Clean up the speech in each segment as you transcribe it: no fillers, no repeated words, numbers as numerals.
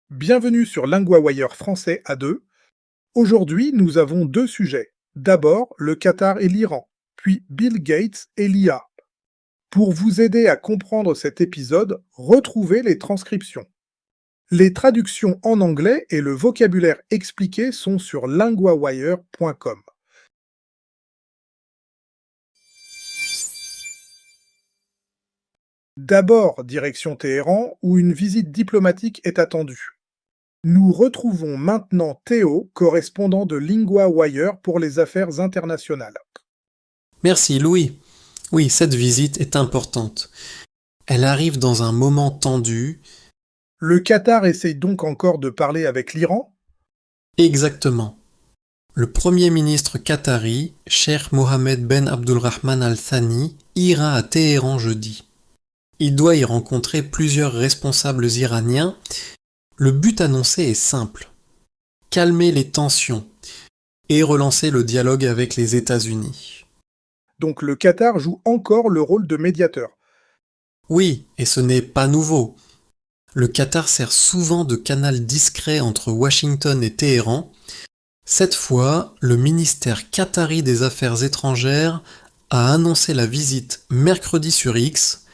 Bienvenue sur LinguaWire français A2. Aujourd'hui, nous avons deux sujets. D'abord, le Qatar et l'Iran, puis Bill Gates et l'IA. Pour vous aider à comprendre cet épisode, retrouvez les transcriptions. Les traductions en anglais et le vocabulaire expliqué sont sur linguawire.com. D'abord, direction Téhéran, où une visite diplomatique est attendue. Nous retrouvons maintenant Théo, correspondant de LinguaWire pour les affaires internationales. Merci Louis. Oui, cette visite est importante. Elle arrive dans un moment tendu. Le Qatar essaye donc encore de parler avec l'Iran? Exactement. Le Premier ministre qatari, Cheikh Mohammed Ben Abdulrahman Al Thani, ira à Téhéran jeudi. Il doit y rencontrer plusieurs responsables iraniens. Le but annoncé est simple: calmer les tensions et relancer le dialogue avec les États-Unis. Donc le Qatar joue encore le rôle de médiateur. Oui, et ce n'est pas nouveau. Le Qatar sert souvent de canal discret entre Washington et Téhéran. Cette fois, le ministère qatari des Affaires étrangères a annoncé la visite mercredi sur X.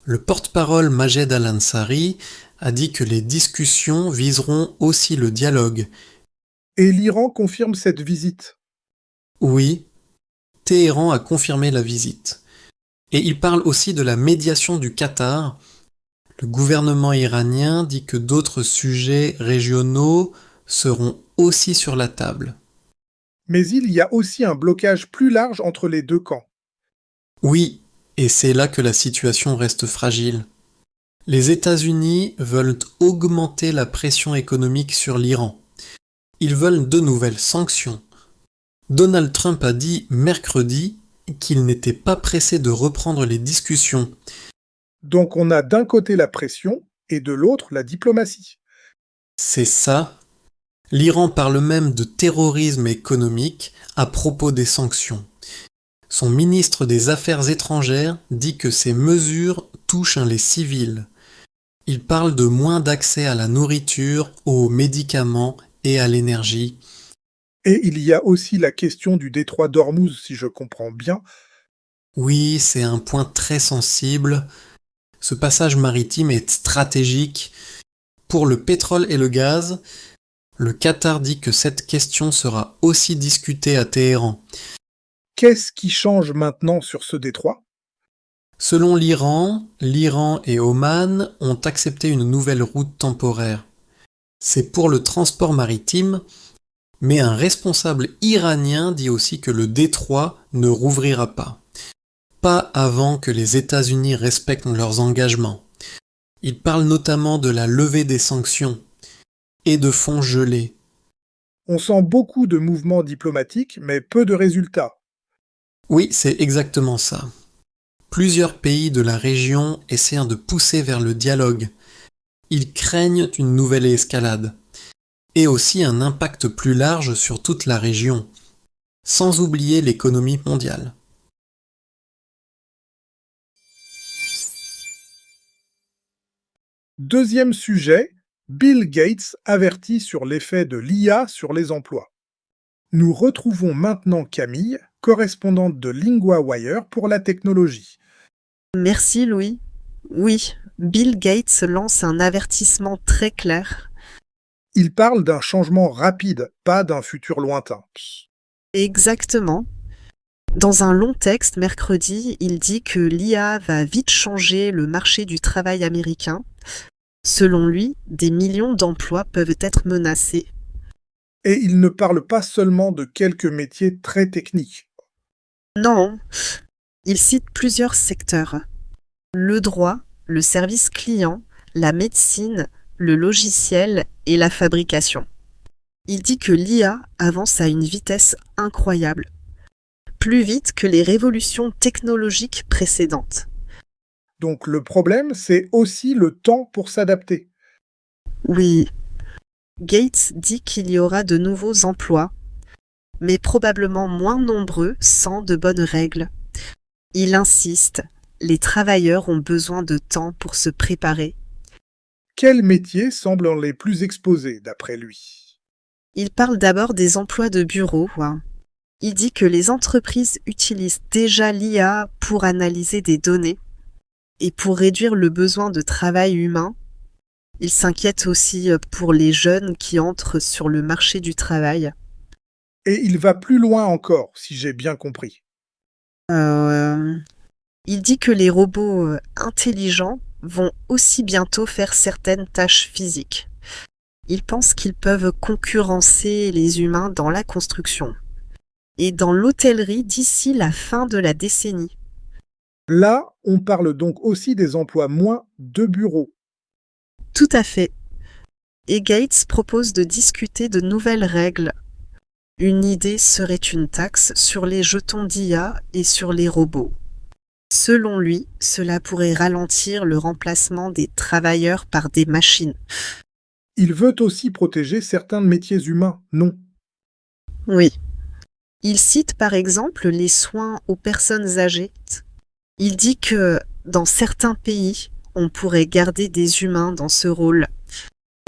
Le porte-parole Majed Al-Ansari a dit que les discussions viseront aussi le dialogue. Et l'Iran confirme cette visite. Oui, Téhéran a confirmé la visite. Et il parle aussi de la médiation du Qatar. Le gouvernement iranien dit que d'autres sujets régionaux seront aussi sur la table. Mais il y a aussi un blocage plus large entre les deux camps. Oui, et c'est là que la situation reste fragile. Les États-Unis veulent augmenter la pression économique sur l'Iran. Ils veulent de nouvelles sanctions. Donald Trump a dit mercredi qu'il n'était pas pressé de reprendre les discussions. Donc on a d'un côté la pression et de l'autre la diplomatie. C'est ça. L'Iran parle même de terrorisme économique à propos des sanctions. Son ministre des Affaires étrangères dit que ces mesures touchent les civils. Il parle de moins d'accès à la nourriture, aux médicaments et à l'énergie. Et il y a aussi la question du détroit d'Ormuz, si je comprends bien. Oui, c'est un point très sensible. Ce passage maritime est stratégique. Pour le pétrole et le gaz, le Qatar dit que cette question sera aussi discutée à Téhéran. Qu'est-ce qui change maintenant sur ce détroit? Selon l'Iran et Oman ont accepté une nouvelle route temporaire. C'est pour le transport maritime, mais un responsable iranien dit aussi que le détroit ne rouvrira pas. Pas avant que les États-Unis respectent leurs engagements. Il parle notamment de la levée des sanctions et de fonds gelés. On sent beaucoup de mouvements diplomatiques, mais peu de résultats. Oui, c'est exactement ça. Plusieurs pays de la région essaient de pousser vers le dialogue. Ils craignent une nouvelle escalade. Et aussi un impact plus large sur toute la région, sans oublier l'économie mondiale. Deuxième sujet, Bill Gates avertit sur l'effet de l'IA sur les emplois. Nous retrouvons maintenant Camille, correspondante de LinguaWire pour la technologie. Merci Louis. Oui, Bill Gates lance un avertissement très clair. Il parle d'un changement rapide, pas d'un futur lointain. Exactement. Dans un long texte mercredi, il dit que l'IA va vite changer le marché du travail américain. Selon lui, des millions d'emplois peuvent être menacés. Et il ne parle pas seulement de quelques métiers très techniques. Non, il cite plusieurs secteurs. Le droit, le service client, la médecine, le logiciel et la fabrication. Il dit que l'IA avance à une vitesse incroyable, plus vite que les révolutions technologiques précédentes. Donc le problème, c'est aussi le temps pour s'adapter. Oui, Gates dit qu'il y aura de nouveaux emplois, mais probablement moins nombreux sans de bonnes règles. Il insiste, les travailleurs ont besoin de temps pour se préparer Quels métiers semblent les plus exposés d'après lui? Il parle d'abord des emplois de bureau. Il dit que les entreprises utilisent déjà l'IA pour analyser des données et pour réduire le besoin de travail humain. Il s'inquiète aussi pour les jeunes qui entrent sur le marché du travail. Et il va plus loin encore, si j'ai bien compris. Il dit que les robots intelligents vont aussi bientôt faire certaines tâches physiques. Il pense qu'ils peuvent concurrencer les humains dans la construction et dans l'hôtellerie d'ici la fin de la décennie. Là, on parle donc aussi des emplois moins de bureau. Tout à fait. Et Gates propose de discuter de nouvelles règles. Une idée serait une taxe sur les jetons d'IA et sur les robots. Selon lui, cela pourrait ralentir le remplacement des travailleurs par des machines. Il veut aussi protéger certains métiers humains, non? Oui. Il cite par exemple les soins aux personnes âgées. Il dit que dans certains pays, on pourrait garder des humains dans ce rôle.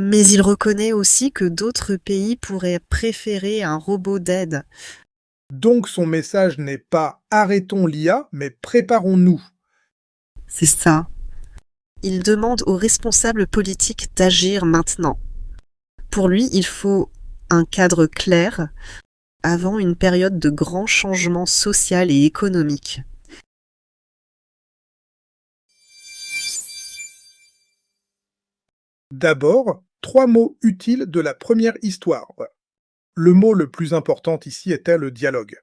Mais il reconnaît aussi que d'autres pays pourraient préférer un robot d'aide. Donc son message n'est pas « arrêtons l'IA », mais « préparons-nous ». C'est ça. Il demande aux responsables politiques d'agir maintenant. Pour lui, il faut un cadre clair avant une période de grands changements sociaux et économiques. D'abord, 3 mots utiles de la première histoire. Le mot le plus important ici était le dialogue.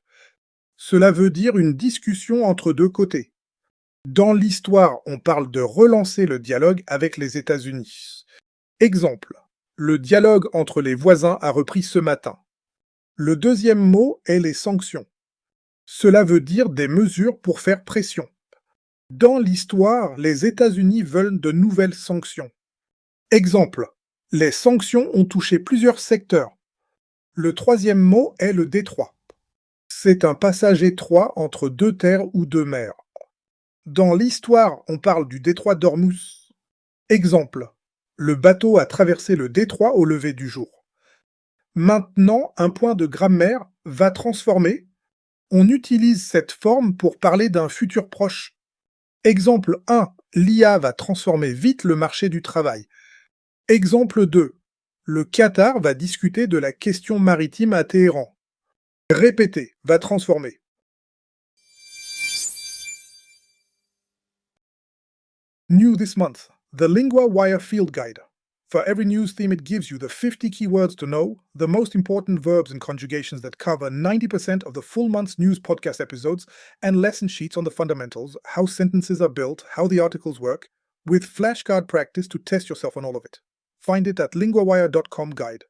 Cela veut dire une discussion entre deux côtés. Dans l'histoire, on parle de relancer le dialogue avec les États-Unis. Exemple, le dialogue entre les voisins a repris ce matin. Le deuxième mot est les sanctions. Cela veut dire des mesures pour faire pression. Dans l'histoire, les États-Unis veulent de nouvelles sanctions. Exemple, les sanctions ont touché plusieurs secteurs. Le troisième mot est le détroit. C'est un passage étroit entre deux terres ou deux mers. Dans l'histoire, on parle du détroit d'Ormuz. Exemple, le bateau a traversé le détroit au lever du jour. Maintenant, un point de grammaire va transformer. On utilise cette forme pour parler d'un futur proche. Exemple 1, l'IA va transformer vite le marché du travail. Exemple 2, le Qatar va discuter de la question maritime à Téhéran. Répéter, va transformer. New this month, the LinguaWire Field Guide. For every news theme, it gives you the 50 keywords to know, the most important verbs and conjugations that cover 90% of the full month's news podcast episodes, and lesson sheets on the fundamentals, how sentences are built, how the articles work, with flashcard practice to test yourself on all of it. Find it at linguawire.com guide.